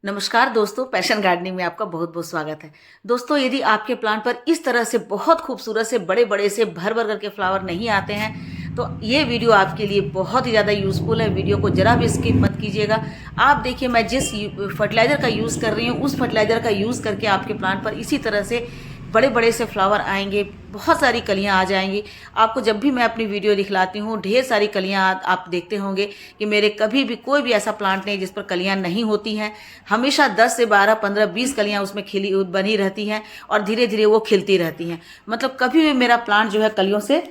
नमस्कार दोस्तों, passion gardening में आपका बहुत बहुत स्वागत है। दोस्तों, यदि आपके प्लांट पर इस तरह से बहुत खूबसूरत से बड़े बड़े से भर भर करके फ्लावर नहीं आते हैं तो ये वीडियो आपके लिए बहुत ही ज़्यादा यूज़फुल है। वीडियो को ज़रा भी स्किप मत कीजिएगा। आप देखिए, मैं जिस फर्टिलाइज़र का यूज़ कर रही हूँ उस फर्टिलाइज़र का यूज़ करके आपके प्लांट पर इसी तरह से बड़े बड़े से फ्लावर आएंगे, बहुत सारी कलियां आ जाएंगी। आपको जब भी मैं अपनी वीडियो दिखलाती हूँ ढेर सारी कलियां आप देखते होंगे कि मेरे कभी भी कोई भी ऐसा प्लांट नहीं जिस पर कलियां नहीं होती हैं। हमेशा 10 से 12, 15, 20 कलियां उसमें खिली बनी रहती हैं और धीरे धीरे वो खिलती रहती हैं। मतलब कभी भी मेरा प्लांट जो है कलियों से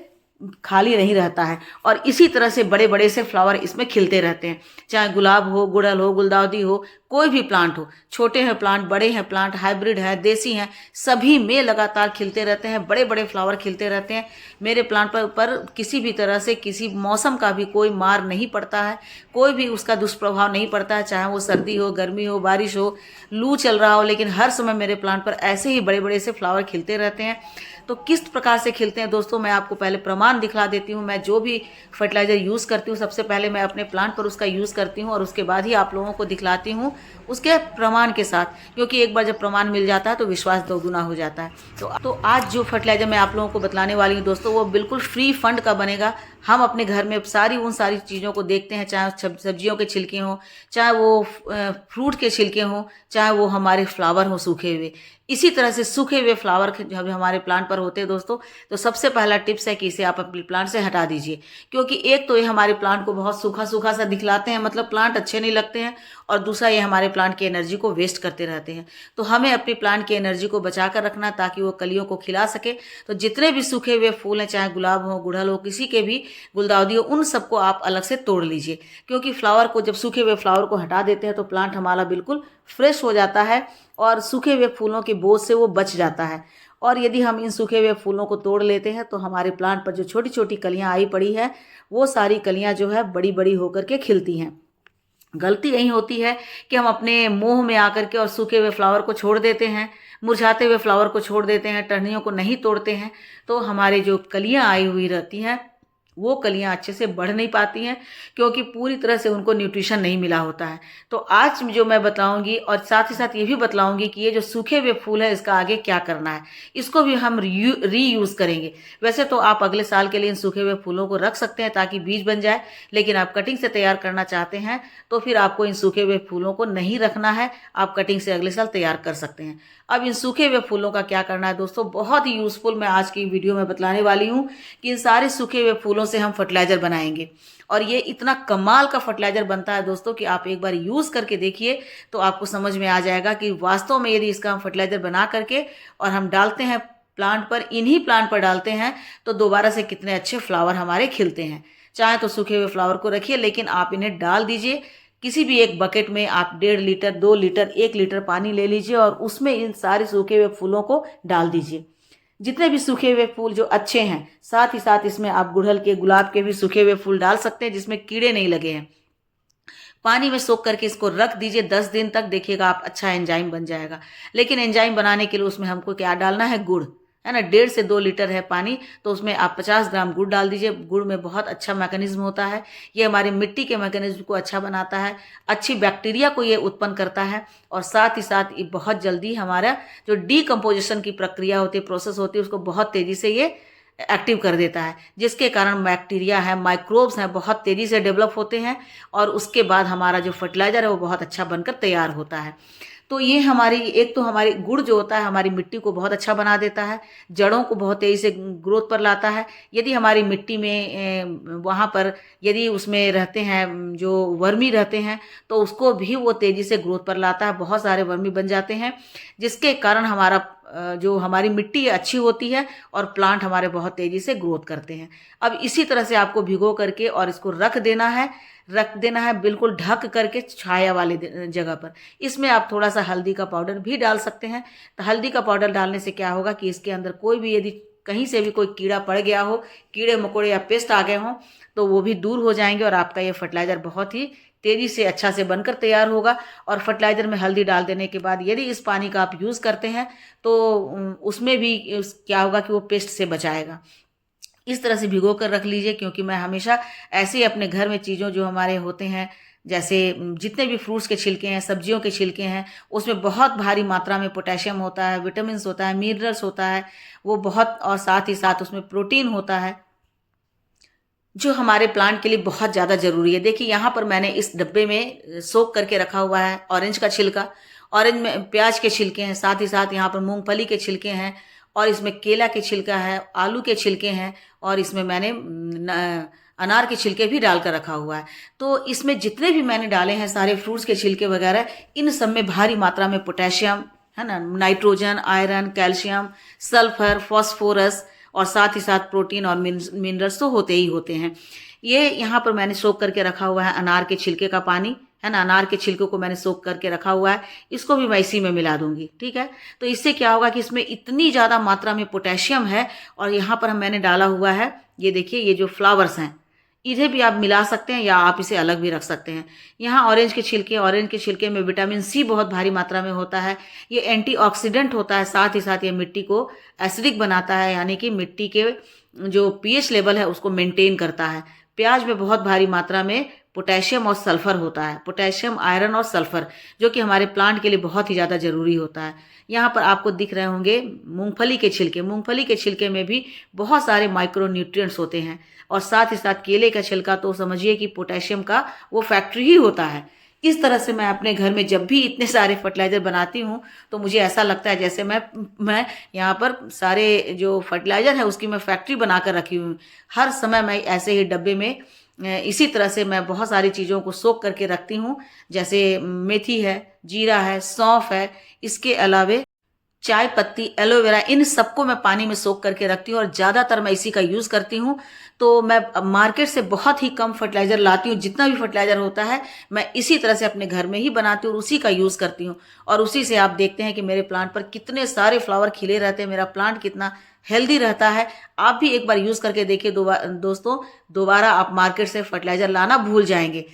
खाली नहीं रहता है और इसी तरह से बड़े बड़े से फ्लावर इसमें खिलते रहते हैं। चाहे गुलाब हो, गुड़हल हो, गुलदाउदी हो, कोई भी प्लांट हो, छोटे हैं प्लांट, बड़े हैं प्लांट, हाइब्रिड है, देसी हैं, सभी में लगातार खिलते रहते हैं, बड़े बड़े फ्लावर खिलते रहते हैं। मेरे प्लांट पर किसी भी तरह से किसी मौसम का भी कोई मार नहीं पड़ता है, कोई भी उसका दुष्प्रभाव नहीं पड़ता है। चाहे वो सर्दी हो, गर्मी हो, बारिश हो, लू चल रहा हो, लेकिन हर समय मेरे प्लांट पर ऐसे ही बड़े बड़े से फ्लावर खिलते रहते हैं। तो किस प्रकार से खिलते हैं दोस्तों, मैं आपको पहले प्रमाण दिखला देती हूँ। मैं जो भी फर्टिलाइज़र यूज़ करती हूँ सबसे पहले मैं अपने प्लांट पर उसका यूज़ करती हूँ और उसके बाद ही आप लोगों को दिखलाती हूँ उसके प्रमाण के साथ, क्योंकि एक बार जब प्रमाण मिल जाता है तो विश्वास दोगुना हो जाता है। तो आज जो फर्टिलाइज़र मैं आप लोगों को बतलाने वाली हूँ दोस्तों, वो बिल्कुल फ्री फंड का बनेगा। हम अपने घर में सारी चीज़ों को देखते हैं, चाहे सब्जियों के छिलके हों, चाहे वो फ्रूट के छिलके हों, चाहे वो हमारे फ्लावर हों सूखे हुए। इसी तरह से सूखे हुए फ्लावर जब हमारे प्लांट पर होते हैं दोस्तों, तो सबसे पहला टिप्स है कि इसे आप अपने प्लांट से हटा दीजिए। क्योंकि एक तो ये हमारे प्लांट को बहुत सूखा सूखा सा दिखलाते हैं, मतलब प्लांट अच्छे नहीं लगते हैं, और दूसरा ये हमारे प्लांट की एनर्जी को वेस्ट करते रहते हैं। तो हमें अपने प्लांट की एनर्जी को बचा कर रखना ताकि वो कलियों को खिला सके। तो जितने भी सूखे हुए फूल हैं, चाहे गुलाब हो, गुड़हल हो, किसी के भी, गुलदाउदी हो, उन सबको आप अलग से तोड़ लीजिए। क्योंकि फ्लावर को जब सूखे हुए फ्लावर को हटा देते हैं तो प्लांट हमारा बिल्कुल फ्रेश हो जाता है और सूखे हुए फूलों के बोझ से वो बच जाता है। और यदि हम इन सूखे हुए फूलों को तोड़ लेते हैं तो हमारे प्लांट पर जो छोटी छोटी कलियां आई पड़ी है वो सारी कलियां जो है बड़ी बड़ी होकर के खिलती हैं। गलती यही होती है कि हम अपने मोह में आकर के और सूखे हुए फ्लावर को छोड़ देते हैं, मुरझाते हुए फ्लावर को छोड़ देते हैं, टहनियों को नहीं तोड़ते हैं। तो हमारी जो कलियां आई हुई रहती हैं वो कलियां अच्छे से बढ़ नहीं पाती हैं, क्योंकि पूरी तरह से उनको न्यूट्रिशन नहीं मिला होता है। तो आज जो मैं बताऊंगी और साथ ही साथ ये भी बतलाऊंगी कि ये जो सूखे हुए फूल है इसका आगे क्या करना है, इसको भी हम रीयूज करेंगे। वैसे तो आप अगले साल के लिए इन सूखे हुए फूलों को रख सकते हैं ताकि बीज बन जाए, लेकिन आप कटिंग से तैयार करना चाहते हैं तो फिर आपको इन सूखे हुए फूलों को नहीं रखना है, आप कटिंग से अगले साल तैयार कर सकते हैं। अब इन सूखे हुए फूलों का क्या करना है दोस्तों, बहुत ही यूजफुल मैं आज की वीडियो में बतलाने वाली हूँ कि इन सारे सूखे हुए फूलों से हम फर्टिलाइजर बनाएंगे। और ये इतना कमाल का फर्टिलाइजर बनता है दोस्तों कि आप एक बार यूज करके देखिए तो आपको समझ में आ जाएगा कि वास्तव में यदि इसका हम फर्टिलाइजर बना करके और हम डालते हैं प्लांट पर, इन्हीं प्लांट पर डालते हैं, तो दोबारा से कितने अच्छे फ्लावर हमारे खिलते हैं। चाहे तो सूखे हुए फ्लावर को रखिए, लेकिन आप इन्हें डाल दीजिए किसी भी एक बकेट में। आप 1.5 लीटर, 2 लीटर, 1 लीटर पानी ले लीजिए और उसमें इन सारे सूखे हुए फूलों को डाल दीजिए। जितने भी सूखे हुए फूल जो अच्छे हैं, साथ ही साथ इसमें आप गुड़हल के, गुलाब के भी सूखे हुए फूल डाल सकते हैं जिसमें कीड़े नहीं लगे हैं। पानी में सोख करके इसको रख दीजिए 10 दिन तक, देखिएगा आप अच्छा एंजाइम बन जाएगा। लेकिन एंजाइम बनाने के लिए उसमें हमको क्या डालना है, गुड़, है ना। 1.5 से 2 लीटर है पानी, तो उसमें आप 50 ग्राम गुड़ डाल दीजिए। गुड़ में बहुत अच्छा मैकेनिज्म होता है, ये हमारी मिट्टी के मैकेनिज्म को अच्छा बनाता है, अच्छी बैक्टीरिया को ये उत्पन्न करता है, और साथ ही साथ ये बहुत जल्दी हमारा जो डीकम्पोजिशन की प्रक्रिया होती है, प्रोसेस होती है, उसको बहुत तेजी से ये एक्टिव कर देता है, जिसके कारण बैक्टीरिया है, माइक्रोब्स हैं, बहुत तेज़ी से डेवलप होते हैं और उसके बाद हमारा जो फर्टिलाइज़र है वो बहुत अच्छा बनकर तैयार होता है। तो ये हमारी, एक तो हमारी गुड़ जो होता है हमारी मिट्टी को बहुत अच्छा बना देता है, जड़ों को बहुत तेज़ी से ग्रोथ पर लाता है। यदि हमारी मिट्टी में वहाँ पर यदि उसमें रहते हैं जो वर्मी रहते हैं तो उसको भी वो तेज़ी से ग्रोथ पर लाता है, बहुत सारे वर्मी बन जाते हैं, जिसके कारण हमारा जो हमारी मिट्टी अच्छी होती है और प्लांट हमारे बहुत तेज़ी से ग्रोथ करते हैं। अब इसी तरह से आपको भिगो करके और इसको रख देना है बिल्कुल ढक करके छाया वाले जगह पर। इसमें आप थोड़ा सा हल्दी का पाउडर भी डाल सकते हैं। तो हल्दी का पाउडर डालने से क्या होगा कि इसके अंदर कोई भी यदि कहीं से भी कोई कीड़ा पड़ गया हो, कीड़े मकोड़े या पेस्ट आ गए हों, तो वो भी दूर हो जाएंगे और आपका ये फर्टिलाइज़र बहुत ही तेज़ी से अच्छा से बनकर तैयार होगा। और फर्टिलाइज़र में हल्दी डाल देने के बाद यदि इस पानी का आप यूज़ करते हैं तो उसमें भी क्या होगा कि वो पेस्ट से बचाएगा। इस तरह से भिगो कर रख लीजिए, क्योंकि मैं हमेशा ऐसे ही अपने घर में चीज़ों जो हमारे होते हैं जैसे जितने भी फ्रूट्स के छिलके हैं, सब्जियों के छिलके हैं, उसमें बहुत भारी मात्रा में पोटेशियम होता है, विटामिन्स होता है, मिनरल्स होता है, वो बहुत, और साथ ही साथ उसमें प्रोटीन होता है जो हमारे प्लांट के लिए बहुत ज़्यादा ज़रूरी है। देखिए यहाँ पर मैंने इस डब्बे में सोक करके रखा हुआ है ऑरेंज का छिलका, ऑरेंज में प्याज के छिलके हैं, साथ ही साथ यहाँ पर मूंगफली के छिलके हैं, और इसमें केला के छिलका है, आलू के छिलके हैं, और इसमें मैंने अनार के छिलके भी डालकर रखा हुआ है। तो इसमें जितने भी मैंने डाले हैं सारे फ्रूट्स के छिलके वगैरह, इन सब में भारी मात्रा में पोटेशियम है ना, nitrogen, iron, calcium, sulphur, phosphorus, और साथ ही साथ प्रोटीन और मिनरल्स तो होते ही होते हैं। ये यहाँ पर मैंने सोख करके रखा हुआ है अनार के छिलके का पानी, है ना, अनार के छिलके को मैंने सोख करके रखा हुआ है, इसको भी मैं इसी में मिला दूंगी, ठीक है। तो इससे क्या होगा कि इसमें इतनी ज़्यादा मात्रा में पोटेशियम है, और यहाँ पर मैंने डाला हुआ है, ये देखिए, ये जो फ्लावर्स हैं इन्हें भी आप मिला सकते हैं या आप इसे अलग भी रख सकते हैं। यहाँ ऑरेंज के छिलके में विटामिन सी बहुत भारी मात्रा में होता है, ये एंटीऑक्सीडेंट होता है, साथ ही साथ ये मिट्टी को एसिडिक बनाता है, यानी कि मिट्टी के जो पीएच लेवल है उसको मेंटेन करता है। प्याज में बहुत भारी मात्रा में पोटेशियम और सल्फर होता है, पोटेशियम, आयरन और सल्फर, जो कि हमारे प्लांट के लिए बहुत ही ज़्यादा ज़रूरी होता है। यहाँ पर आपको दिख रहे होंगे मूंगफली के छिलके में भी बहुत सारे माइक्रो न्यूट्रिएंट्स होते हैं, और साथ ही साथ केले का छिलका तो समझिए कि पोटेशियम का वो फैक्ट्री ही होता है। इस तरह से मैं अपने घर में जब भी इतने सारे फर्टिलाइज़र बनाती हूँ तो मुझे ऐसा लगता है जैसे मैं यहाँ पर सारे जो फर्टिलाइज़र है उसकी मैं फैक्ट्री बना कर रखी हूँ। हर समय मैं ऐसे ही डब्बे में इसी तरह से मैं बहुत सारी चीज़ों को सोख करके रखती हूँ, जैसे मेथी है, जीरा है, सौंफ है, इसके अलावे चाय पत्ती, एलोवेरा, इन सबको मैं पानी में सोख करके रखती हूँ, और ज़्यादातर मैं इसी का यूज़ करती हूँ। तो मैं मार्केट से बहुत ही कम फर्टिलाइज़र लाती हूँ, जितना भी फर्टिलाइज़र होता है मैं इसी तरह से अपने घर में ही बनाती हूँ और उसी का यूज़ करती हूँ। और उसी से आप देखते हैं कि मेरे प्लांट पर कितने सारे फ्लावर खिले रहते हैं, मेरा प्लांट कितना हेल्दी रहता है। आप भी एक बार यूज़ करके देखिए दोस्तों, दोबारा आप मार्केट से फर्टिलाइज़र लाना भूल जाएंगे।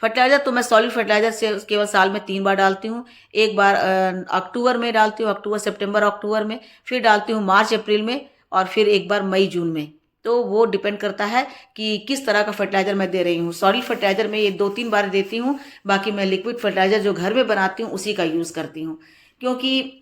फर्टिलाइज़र तो मैं सॉलिड फर्टिलाइज़र से केवल साल में 3 बार डालती हूँ। एक बार अक्टूबर में डालती हूँ, अक्टूबर सितंबर अक्टूबर में, फिर डालती हूँ मार्च अप्रैल में, और फिर एक बार मई जून में। तो वो डिपेंड करता है कि किस तरह का फर्टिलाइज़र मैं दे रही हूँ। सॉलिड फर्टिलाइज़र में ये 2-3 बार देती हूँ, बाकी मैं लिक्विड फर्टिलाइज़र जो घर में बनाती हूँ उसी का यूज़ करती हूँ, क्योंकि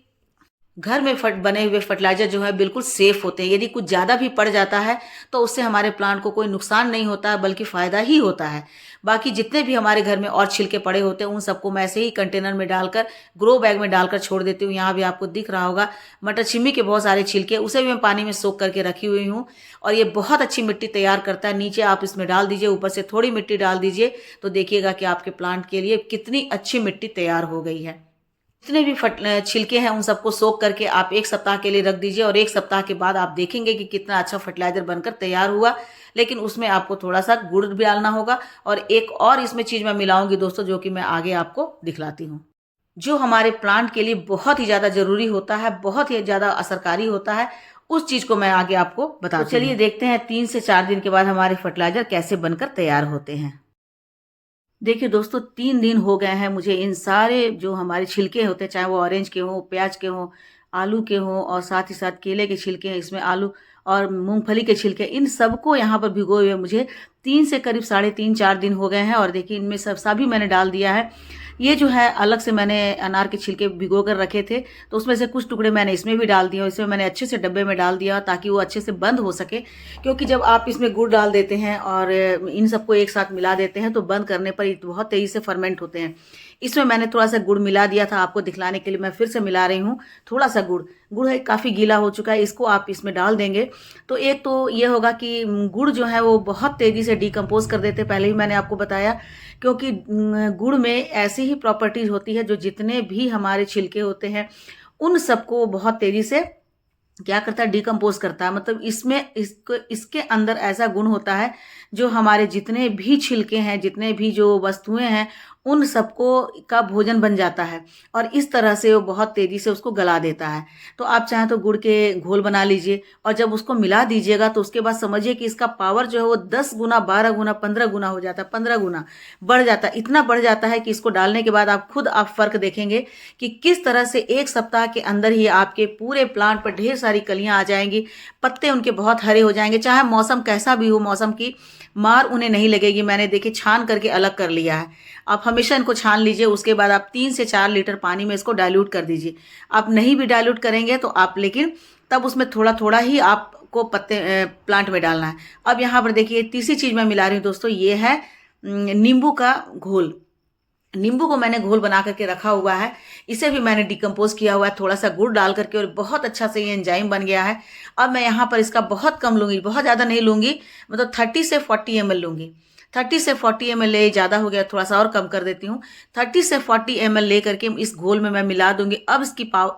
घर में बने हुए फर्टिलाइज़र जो है बिल्कुल सेफ़ होते हैं। यदि कुछ ज़्यादा भी पड़ जाता है तो उससे हमारे प्लांट को कोई नुकसान नहीं होता है, बल्कि फ़ायदा ही होता है। बाकी जितने भी हमारे घर में और छिलके पड़े होते हैं उन सबको मैं ऐसे ही कंटेनर में डालकर, ग्रो बैग में डालकर छोड़ देती हूँ। यहाँ भी आपको दिख रहा होगा मटर छिमी के बहुत सारे छिलके, उसे भी मैं पानी में सोख करके रखी हुई हूँ, और ये बहुत अच्छी मिट्टी तैयार करता है। नीचे आप इसमें डाल दीजिए, ऊपर से थोड़ी मिट्टी डाल दीजिए, तो देखिएगा कि आपके प्लांट के लिए कितनी अच्छी मिट्टी तैयार हो गई है। जितने भी छिलके हैं उन सबको सोख करके आप 1 सप्ताह के लिए रख दीजिए, और 1 सप्ताह के बाद आप देखेंगे कि कितना अच्छा फर्टिलाइज़र बनकर तैयार हुआ। लेकिन उसमें आपको थोड़ा सा गुड़ भी डालना होगा, और एक और इसमें चीज़ मैं मिलाऊंगी दोस्तों, जो कि मैं आगे आपको दिखलाती हूँ, जो हमारे प्लांट के लिए बहुत ही ज़्यादा ज़रूरी होता है, बहुत ही ज़्यादा असरकारी होता है। उस चीज़ को मैं आगे आपको बताती हूँ। चलिए देखते हैं 3 से 4 दिन के बाद हमारे फर्टिलाइज़र कैसे बनकर तैयार होते हैं। देखिए दोस्तों, 3 दिन हो गए हैं मुझे इन सारे जो हमारे छिलके होते हैं, चाहे वो ऑरेंज के हों, प्याज के हों, आलू के हों, और साथ ही साथ केले के छिलके हैं, इसमें आलू और मूंगफली के छिलके, इन सबको यहाँ पर भिगोए हुए मुझे 3 से करीब 3.5-4 दिन हो गए हैं। और देखिए इनमें सभी मैंने डाल दिया है। ये जो है अलग से मैंने अनार के छिलके भिगो कर रखे थे, तो उसमें से कुछ टुकड़े मैंने इसमें भी डाल दिए, और इसमें मैंने अच्छे से डब्बे में डाल दिया ताकि वो अच्छे से बंद हो सके। क्योंकि जब आप इसमें गुड़ डाल देते हैं और इन सबको एक साथ मिला देते हैं तो बंद करने पर बहुत तेज़ी से फर्मेंट होते हैं। इसमें मैंने थोड़ा सा गुड़ मिला दिया था, आपको दिखलाने के लिए मैं फिर से मिला रही हूँ। थोड़ा सा गुड़ है, काफ़ी गीला हो चुका है, इसको आप इसमें डाल देंगे तो एक तो ये होगा कि गुड़ जो है वो बहुत तेज़ी से डिकम्पोज कर देते, पहले ही मैंने आपको बताया। क्योंकि गुड़ में ऐसी ही प्रॉपर्टीज होती है जो जितने भी हमारे छिलके होते हैं उन सबको बहुत तेज़ी से क्या करता है, डिकम्पोज करता है। मतलब इसके अंदर ऐसा गुण होता है जो हमारे जितने भी छिलके हैं, जितने भी जो वस्तुएं हैं, उन सबको का भोजन बन जाता है, और इस तरह से वो बहुत तेज़ी से उसको गला देता है। तो आप चाहें तो गुड़ के घोल बना लीजिए, और जब उसको मिला दीजिएगा तो उसके बाद समझिए कि इसका पावर जो है वो 10 गुना, 12 गुना, 15 गुना हो जाता है, 15 गुना बढ़ जाता है। इतना बढ़ जाता है कि इसको डालने के बाद आप फ़र्क देखेंगे कि किस तरह से 1 सप्ताह के अंदर ही आपके पूरे प्लांट पर ढेर सारी कलियाँ आ जाएंगी, पत्ते उनके बहुत हरे हो जाएंगे। चाहे मौसम कैसा भी हो, मौसम की मार उन्हें नहीं लगेगी। मैंने देखिए छान करके अलग कर लिया है। आप हमेशा इनको छान लीजिए। उसके बाद आप 3 से 4 लीटर पानी में इसको डाइल्यूट कर दीजिए। आप नहीं भी डाइल्यूट करेंगे तो आप लेकिन तब उसमें थोड़ा थोड़ा ही आपको पत्ते प्लांट में डालना है। अब यहाँ पर देखिए तीसरी चीज़ मैं मिला रही हूँ दोस्तों, ये है नींबू का घोल। नींबू को मैंने घोल बना करके रखा हुआ है, इसे भी मैंने डिकम्पोज किया हुआ है थोड़ा सा गुड़ डाल करके, और बहुत अच्छा से ये एंजाइम बन गया है। अब मैं यहाँ पर इसका बहुत कम लूँगी, बहुत ज़्यादा नहीं लूँगी, मतलब 30 से 40 ml लूँगी। 30 से 40 ml ले, ज़्यादा हो गया थोड़ा सा और कम कर देती हूँ। 30 से 40 ml ले करके इस घोल में मैं मिला दूंगी। अब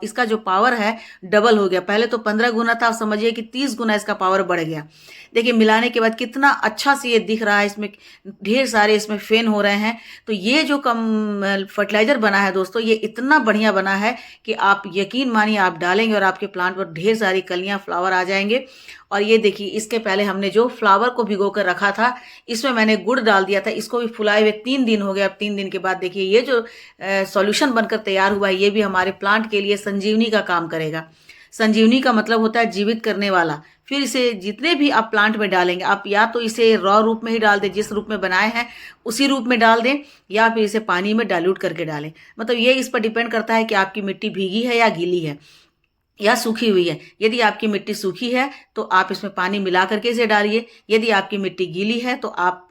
इसका जो पावर है डबल हो गया। पहले तो 15 गुना था, अब समझिए कि 30 गुना इसका पावर बढ़ गया। देखिए मिलाने के बाद कितना अच्छा से ये दिख रहा है, इसमें ढेर सारे इसमें फेन हो रहे हैं। तो ये जो फर्टिलाइजर बना है दोस्तों, ये इतना बढ़िया बना है कि आप यकीन मानिए आप डालेंगे और आपके प्लांट पर ढेर सारी कलियां, फ्लावर आ जाएंगे। और ये देखिए इसके पहले हमने जो फ्लावर को भिगो कर रखा था, इसमें मैंने गुड़ डाल दिया था, इसको भी फुलाए हुए 3 दिन हो गए। अब 3 दिन के बाद देखिए ये जो सॉल्यूशन बनकर तैयार हुआ है, ये भी हमारे प्लांट के लिए संजीवनी का काम करेगा। संजीवनी का मतलब होता है जीवित करने वाला। फिर इसे जितने भी आप प्लांट में डालेंगे, आप या तो इसे रॉ रूप में ही डाल दें, जिस रूप में बनाए हैं उसी रूप में डाल दें, या फिर इसे पानी में डाइल्यूट करके डालें। मतलब ये इस पर डिपेंड करता है कि आपकी मिट्टी भीगी है या गीली है या सूखी हुई है। यदि आपकी मिट्टी सूखी है तो आप इसमें पानी मिला करके इसे डालिए। यदि आपकी मिट्टी गीली है तो आप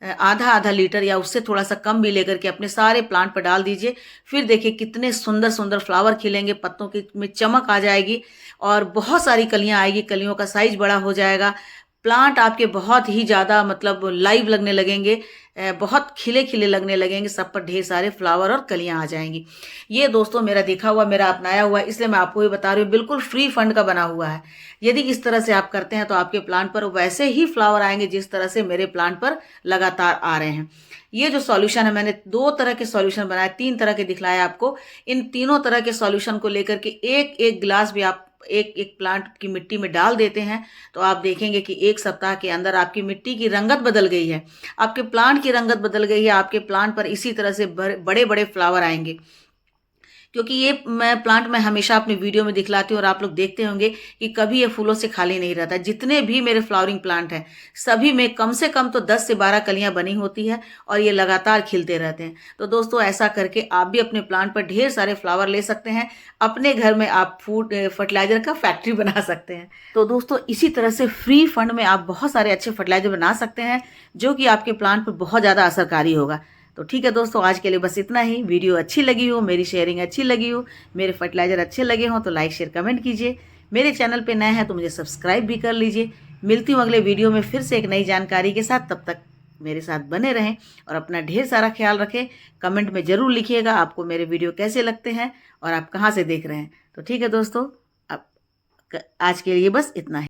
आधा आधा लीटर या उससे थोड़ा सा कम भी लेकर के अपने सारे प्लांट पर डाल दीजिए। फिर देखिए कितने सुंदर सुंदर फ्लावर खिलेंगे, पत्तों की में चमक आ जाएगी और बहुत सारी कलियां आएगी, कलियों का साइज बड़ा हो जाएगा। प्लांट आपके बहुत ही ज़्यादा मतलब लाइव लगने लगेंगे, बहुत खिले खिले लगने लगेंगे, सब पर ढेर सारे फ्लावर और कलियां आ जाएंगी। ये दोस्तों मेरा देखा हुआ, मेरा अपनाया हुआ है, इसलिए मैं आपको ये बता रही हूँ, बिल्कुल फ्री फंड का बना हुआ है। यदि इस तरह से आप करते हैं तो आपके प्लांट पर वैसे ही फ्लावर आएंगे जिस तरह से मेरे प्लांट पर लगातार आ रहे हैं। ये जो सॉल्यूशन है, मैंने 2 तरह के सॉल्यूशन बनाए, 3 तरह के दिखलाए आपको। इन तीनों तरह के सॉल्यूशन को लेकर के एक एक गिलास भी आप एक एक प्लांट की मिट्टी में डाल देते हैं तो आप देखेंगे कि 1 सप्ताह के अंदर आपकी मिट्टी की रंगत बदल गई है, आपके प्लांट की रंगत बदल गई है। आपके प्लांट पर इसी तरह से बड़े बड़े फ्लावर आएंगे। क्योंकि ये मैं प्लांट में हमेशा अपनी वीडियो में दिखलाती हूँ और आप लोग देखते होंगे कि कभी ये फूलों से खाली नहीं रहता। जितने भी मेरे फ्लावरिंग प्लांट हैं सभी में कम से कम तो 10 से 12 कलियां बनी होती है और ये लगातार खिलते रहते हैं। तो दोस्तों ऐसा करके आप भी अपने प्लांट पर ढेर सारे फ्लावर ले सकते हैं। अपने घर में आप फर्टिलाइजर का फैक्ट्री बना सकते हैं। तो दोस्तों इसी तरह से फ्री फंड में आप बहुत सारे अच्छे फर्टिलाइजर बना सकते हैं जो कि आपके प्लांट पर बहुत ज़्यादा असरकारी होगा। तो ठीक है दोस्तों, आज के लिए बस इतना ही। वीडियो अच्छी लगी हो, मेरी शेयरिंग अच्छी लगी हो, मेरे फर्टिलाइजर अच्छे लगे हों तो लाइक शेयर कमेंट कीजिए। मेरे चैनल पे नए हैं तो मुझे सब्सक्राइब भी कर लीजिए। मिलती हूँ अगले वीडियो में फिर से एक नई जानकारी के साथ। तब तक मेरे साथ बने रहें और अपना ढेर सारा ख्याल रखें। कमेंट में ज़रूर लिखिएगा आपको मेरे वीडियो कैसे लगते हैं और आप कहाँ से देख रहे हैं। तो ठीक है दोस्तों, अब आज के लिए बस इतना ही।